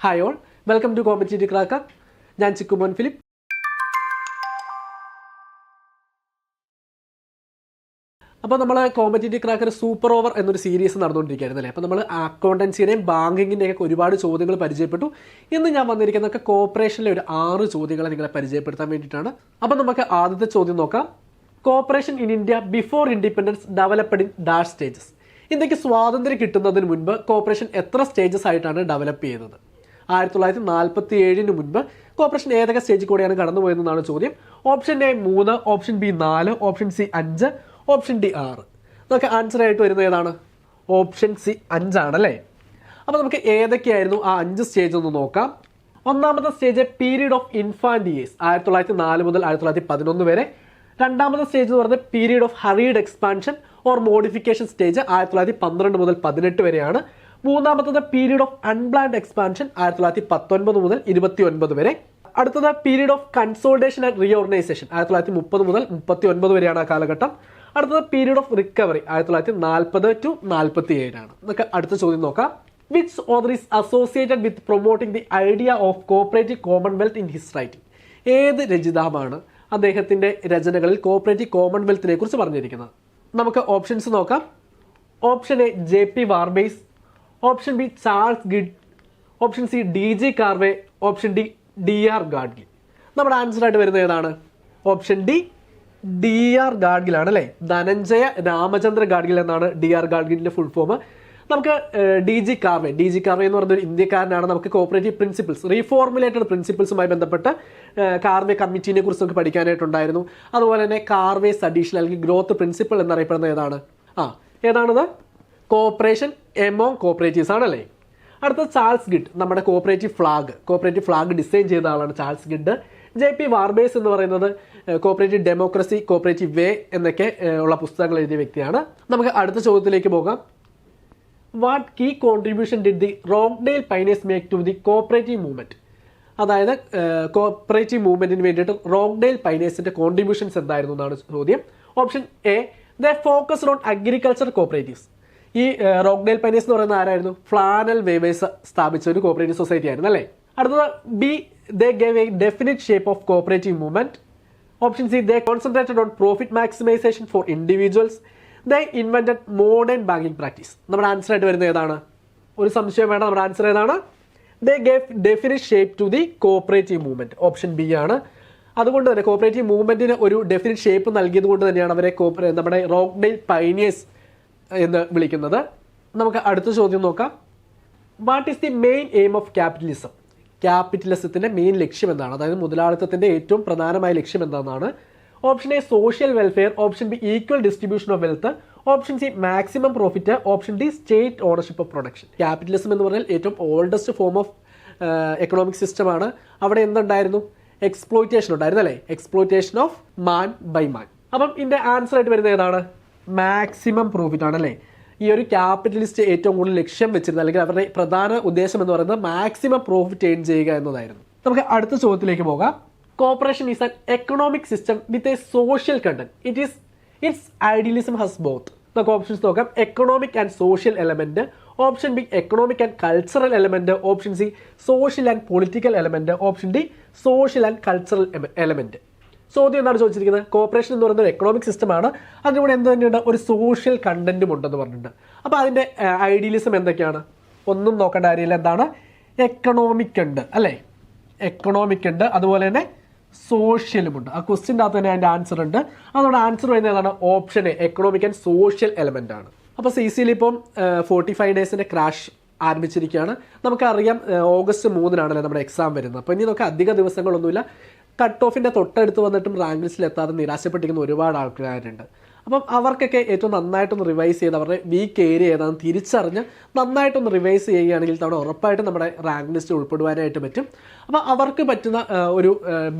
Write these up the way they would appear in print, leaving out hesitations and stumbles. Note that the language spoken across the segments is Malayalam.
Hi all, welcome to competitive cracker. ഞാൻ ചിക്കുമോൻ ഫിലിപ്പ്. അപ്പോൾ നമ്മൾ കോമ്പറ്റേറ്റീവ് ക്രാക്കർ സൂപ്പർ ഓവർ എന്നൊരു സീരീസ് നടന്നുകൊണ്ടിരിക്കുകയായിരുന്നു അല്ലേ. അപ്പോൾ നമ്മൾ അക്കൗണ്ടൻസിയുടെയും ബാങ്കിങ്ങിൻ്റെയും ഒക്കെ ഒരുപാട് ചോദ്യങ്ങൾ പരിചയപ്പെട്ടു. ഇന്ന് ഞാൻ വന്നിരിക്കുന്നതൊക്കെ കോർപ്പറേഷനിലെ ഒരു 6 ചോദ്യങ്ങളെ നിങ്ങളെ പരിചയപ്പെടുത്താൻ വേണ്ടിയിട്ടാണ്. അപ്പോൾ നമുക്ക് ആദ്യത്തെ ചോദ്യം നോക്കാം. Corporation in India before independence developed in dash stages. ഇന്ത്യക്ക് സ്വാതന്ത്ര്യം കിട്ടുന്നതിന് മുൻപ് കോർപ്പറേഷൻ എത്ര സ്റ്റേജസ് ആയിട്ടാണ് ഡെവലപ്പ് ചെയ്തത്? 1947 മുൻപ് കോർപ്പറേഷൻ ഏതൊക്കെ സ്റ്റേജിൽ കൂടെയാണ് കടന്നുപോയതെന്നാണ് ചോദ്യം. Option A 3, option B 4, option C 5, option D 6. നമുക്ക് ആൻസർ ആയിട്ട് വരുന്നത് ഏതാണ്? ഓപ്ഷൻ സി 5 ആണല്ലേ. അപ്പോൾ നമുക്ക് ഏതൊക്കെയായിരുന്നു ആ 5 സ്റ്റേജ് ഒന്ന് നോക്കാം. ഒന്നാമത്തെ stage period of infant years, 1904 മുതൽ 1911 വരെ. രണ്ടാമത്തെ സ്റ്റേജ് എന്ന് പറയുന്നത് period of hurried expansion or modification stage, 1912 മുതൽ 18 വരെയാണ്. മൂന്നാമത്തത് പീരീഡ് ഓഫ് അൺപ്ലാൻഡ് എക്സ്പാൻഷൻ, 1919 മുതൽ 29 വരെ. അടുത്തത് period of consolidation and reorganisation, 1930 മുതൽ 39 വരെയാണ് ആ കാലഘട്ടം. അടുത്തത് പീരീഡ് ഓഫ് റിക്കവറി, 1940 to 47 ആണ്. നമുക്ക് അടുത്ത ചോദ്യം നോക്കാം. Which author is associated with promoting the idea of cooperative Commonwealth in his writing? ഏത് രചയിതാവാണ് അദ്ദേഹത്തിൻ്റെ രചനകളിൽ കോഓപ്പറേറ്റീവ് കോമൺവെൽത്തിനെ കുറിച്ച് പറഞ്ഞിരിക്കുന്നത്? നമുക്ക് ഓപ്ഷൻസ് നോക്കാം. Option A JP Warbasse, option B Charles Gide, option C DG Karve, option D DR Gadgil. നമ്മുടെ ആൻസർ ആയിട്ട് വരുന്നത് ഏതാണ്? ഓപ്ഷൻ ഡി DR ഗാഡ്ഗിൽ ആണ് അല്ലേ. ധനഞ്ജയ രാമചന്ദ്ര ഗാഡ്ഗിൽ എന്നാണ് DR ഗാഡ്ഗിലിൻ്റെ ഫുൾ ഫോം. നമുക്ക് DG കാർവേ എന്ന് പറയുന്ന ഒരു ഇന്ത്യക്കാരനാണ്. നമുക്ക് കോഓപ്പറേറ്റീവ് പ്രിൻസിപ്പിൾസ്, റീഫോർമുലേറ്റഡ് പ്രിൻസിപ്പിൾസുമായി ബന്ധപ്പെട്ട് കാർവേ കമ്മിറ്റീനെ കുറിച്ച് നമുക്ക് പഠിക്കാനായിട്ടുണ്ടായിരുന്നു. അതുപോലെ തന്നെ കാർവേസ് അഡീഷൻ അല്ലെങ്കിൽ ഗ്രോത്ത് പ്രിൻസിപ്പിൾ എന്നറിയപ്പെടുന്നത് ഏതാണ്? ഏതാണത്? കോഓപ്പറേഷൻ എമോങ് കോഓപ്പറേറ്റീവ്സ് ആണല്ലേ. അടുത്ത ചാൾസ് ഗിഡ്, നമ്മുടെ കോഓപ്പറേറ്റീവ് ഫ്ലാഗ് ഡിസൈൻ ചെയ്ത ആളാണ് ചാൾസ് ഗിഡ്. JP വാർബേസ് എന്ന് പറയുന്നത് കോഓപ്പറേറ്റീവ് ഡെമോക്രസി, കോഓപ്പറേറ്റീവ് വേ എന്നൊക്കെ ഉള്ള പുസ്തകങ്ങൾ എഴുതിയ വ്യക്തിയാണ്. നമുക്ക് അടുത്ത ചോദ്യത്തിലേക്ക് പോകാം. What key contribution did the Rochdale Pioneers make to the cooperative movement? അതായത് കോഓപ്പറേറ്റീവ് മൂവ്മെന്റിന് വേണ്ടിയിട്ട് റോക്ക്ഡെയിൽ പൈനേഴ്സിന്റെ കോൺട്രിബ്യൂഷൻസ് എന്തായിരുന്നു എന്നാണ് ചോദ്യം. Option A the focused on agriculture cooperatives. ഈ റോക്ക്ഡെയിൽ പൈനേഴ്സ് എന്ന് പറയുന്ന ആരായിരുന്നു? ഫ്ലാനൽ വേവേഴ്സ് സ്ഥാപിച്ച ഒരു കോഓപ്പറേറ്റീവ് സൊസൈറ്റി ആയിരുന്നു അല്ലേ. അടുത്തത് B they gave a definite shape of cooperative movement. Option C they concentrated on profit maximization for individuals. They invented modern banking practice. നമ്മുടെ ആൻസർ ആയിട്ട് വരുന്നത് ഏതാണ്? ഒരു സംശയം വേണ്ട, നമ്മുടെ ആൻസർ ഏതാണ്? They gave definite shape to the cooperative movement. Option B ആണ്. അതുകൊണ്ട് തന്നെ കോഓപ്പറേറ്റീവ് മൂവ്മെന്റിന് ഒരു ഡെഫിനിറ്റ് ഷേപ്പ് നൽകിയത് കൊണ്ട് തന്നെയാണ് അവരെ നമ്മുടെ റോക്ക്ഡെയിൽ പൈനിയേഴ്സ് എന്ന് വിളിക്കുന്നത്. നമുക്ക് അടുത്ത ചോദ്യം നോക്കാം. What is the main aim of capitalism? ക്യാപിറ്റലിസത്തിന്റെ മെയിൻ ലക്ഷ്യം എന്താണ്? അതായത് മുതലാളിത്തത്തിന്റെ ഏറ്റവും പ്രധാനമായ ലക്ഷ്യം എന്താണെന്നാണ്? Option A social welfare, option B equal distribution of wealth, option C maximum profit, option D state ownership of production. Capitalism എന്ന് പറഞ്ഞാൽ ഏറ്റവും ഓൾഡസ്റ്റ് ഫോം ഓഫ് എക്കണോമിക് സിസ്റ്റമാണ്. അവിടെ എന്തുണ്ടായിരുന്നു? എക്സ്പ്ലോയിറ്റേഷൻ ഉണ്ടായിരുന്നു അല്ലേ. Exploitation of man by man. അപ്പം ഇതിന്റെ ആൻസർ ആയിട്ട് വരുന്നത് ഏതാണ്? മാക്സിമം പ്രോഫിറ്റ് ആണല്ലേ. ഈ ഒരു ക്യാപിറ്റലിസ്റ്റ് ഏറ്റവും കൂടുതൽ ലക്ഷ്യം വെച്ചിരുന്നത് അല്ലെങ്കിൽ അവരുടെ പ്രധാന ഉദ്ദേശം എന്ന് പറയുന്നത് മാക്സിമം പ്രോഫിറ്റ് ഏൺ ചെയ്യുക എന്നതായിരുന്നു. നമുക്ക് അടുത്ത ചോദ്യത്തിലേക്ക് പോകാം. Corporation is an economic system with a social content. It's idealism has both. നമുക്ക് ഓപ്ഷൻസ് നോക്കാം. Economic and social element, option B economic and cultural element, option C social and political element, option D social and cultural element. ചോദ്യം എന്താണ് ചോദിച്ചിരിക്കുന്നത്? കോർപ്പറേഷൻ എന്ന് പറയുന്നത് ഒരു എക്കണോമിക് സിസ്റ്റമാണ്, അതിലൂടെ എന്ത് തന്നെയുണ്ട്? ഒരു സോഷ്യൽ കണ്ടന്റും ഉണ്ടെന്ന് പറഞ്ഞിട്ടുണ്ട്. അപ്പോൾ അതിൻ്റെ ഐഡിയലിസം എന്തൊക്കെയാണ്? ഒന്നും നോക്കേണ്ട കാര്യമില്ല. എന്താണ്? എക്കണോമിക് ഉണ്ട് അല്ലേ. എക്കണോമിക് ഉണ്ട്, അതുപോലെ തന്നെ സോഷ്യലും ഉണ്ട്. ആ ക്വസ്റ്റ്യൻ്റെ അകത്ത് തന്നെ അതിൻ്റെ ആൻസർ ഉണ്ട്. അതോടെ ആൻസർ വരുന്നത് ഏതാണ്? Option A economic and social element ആണ്. അപ്പോൾ CCയിൽ ഇപ്പം 45 ഡേയ്സിൻ്റെ ക്രാഷ് ആരംഭിച്ചിരിക്കുകയാണ്. നമുക്കറിയാം August 3 നമ്മുടെ എക്സാം വരുന്നത്. അപ്പോൾ ഇനി നമുക്ക് അധിക ദിവസങ്ങളൊന്നുമില്ല. കട്ട് ഓഫിൻ്റെ തൊട്ടടുത്ത് വന്നിട്ടും റാങ്ക് ലിസ്റ്റിൽ എത്താതെ നിരാശപ്പെട്ടിരിക്കുന്ന ഒരുപാട് ആൾക്കാരുണ്ട്. അപ്പം അവർക്കൊക്കെ ഏറ്റവും നന്നായിട്ടൊന്ന് റിവൈസ് ചെയ്ത് അവരുടെ വീക്ക് ഏരിയ ഏതാണെന്ന് തിരിച്ചറിഞ്ഞ് നന്നായിട്ടൊന്ന് റിവൈസ് ചെയ്യുകയാണെങ്കിൽ തവണ ഉറപ്പായിട്ടും നമ്മുടെ റാങ്ക് ലിസ്റ്റ് ഉൾപ്പെടുവാനായിട്ട് പറ്റും. അപ്പോൾ അവർക്ക് പറ്റുന്ന ഒരു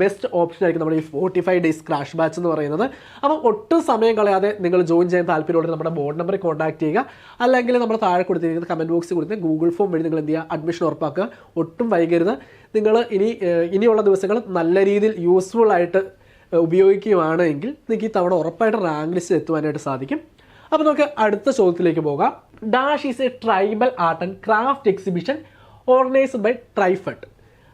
ബെസ്റ്റ് ഓപ്ഷൻ ആയിരിക്കും നമ്മുടെ ഈ 45 ഡേയ്സ് ക്രാഷ് ബാച്ച് എന്ന് പറയുന്നത്. അപ്പം ഒട്ടും സമയം കളയാതെ നിങ്ങൾ ജോയിൻ ചെയ്യാൻ താല്പര്യമുള്ളത് നമ്മുടെ ബോർഡ് നമ്പറിൽ കോൺടാക്ട് ചെയ്യുക. അല്ലെങ്കിൽ നമ്മൾ താഴെ കൊടുത്തിരിക്കുന്ന കമൻറ്റ് ബോക്സിൽ കൊടുത്ത് ഗൂഗിൾ ഫോം വഴി നിങ്ങൾ എന്ത് ചെയ്യുക? അഡ്മിഷൻ ഉറപ്പാക്കുക. ഒട്ടും വൈകരുത്. നിങ്ങൾ ഇനിയുള്ള ദിവസങ്ങൾ നല്ല രീതിയിൽ യൂസ്ഫുൾ ആയിട്ട് ഉപയോഗിക്കുകയാണെങ്കിൽ നിങ്ങൾക്ക് ഈ തവണ ഉറപ്പായിട്ട് റാങ്ക് ലിസ്റ്റിൽ എത്തുവാനായിട്ട് സാധിക്കും. അപ്പോൾ നമുക്ക് അടുത്ത ചോദ്യത്തിലേക്ക് പോകാം. Dash is a tribal art and craft exhibition organised by TRIFED.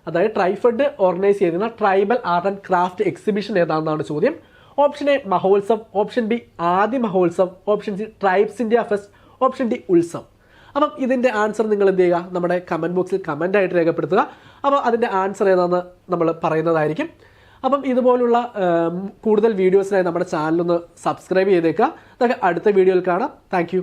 അതായത് ട്രൈഫെഡ് ഓർഗനൈസ് ചെയ്യുന്ന tribal art and craft exhibition ഏതാണെന്നാണ് ചോദ്യം. Option A Mahotsav, option B Aadi Mahotsav, option C tribes India fest, option D Utsav. അപ്പം ഇതിൻ്റെ ആൻസർ നിങ്ങൾ എന്ത് ചെയ്യുക, നമ്മുടെ കമൻറ്റ് ബോക്സിൽ കമൻ്റായിട്ട് രേഖപ്പെടുത്തുക. അപ്പോൾ അതിൻ്റെ ആൻസർ ഏതാണെന്ന് നമ്മൾ പറയുന്നതായിരിക്കും. അപ്പം ഇതുപോലുള്ള കൂടുതൽ വീഡിയോസിനായി നമ്മുടെ ചാനലൊന്ന് സബ്സ്ക്രൈബ് ചെയ്തേക്കുക. അതൊക്കെ അടുത്ത വീഡിയോയിൽ കാണാം. താങ്ക്